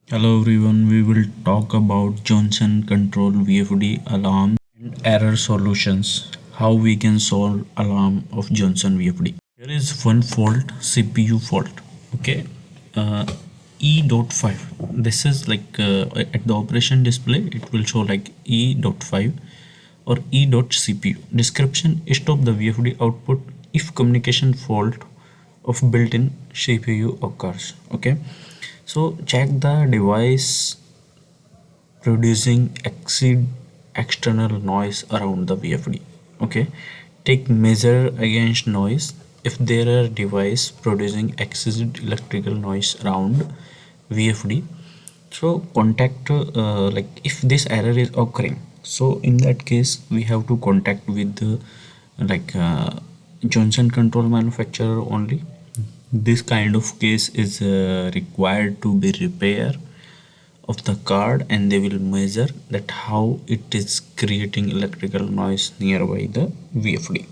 Hello everyone, we will talk about Johnson Control VFD alarm and error solutions. How we can solve alarm of Johnson VFD. Here is one fault, CPU fault. Okay, uh, E.5. This is like at the operation display, it will show like E.5 or E.CPU. Description: stop the VFD output if communication fault of built-in CPU occurs. Okay, so check the device producing exceed external noise around the VFD. Okay, take measure against noise. If there are device producing excessive electrical noise around VFD, so contact like if this error is occurring, so in that case we have to contact with the like Johnson control manufacturer only. This kind of case is required to be repair of the card, and they will measure that how it is creating electrical noise nearby the VFD.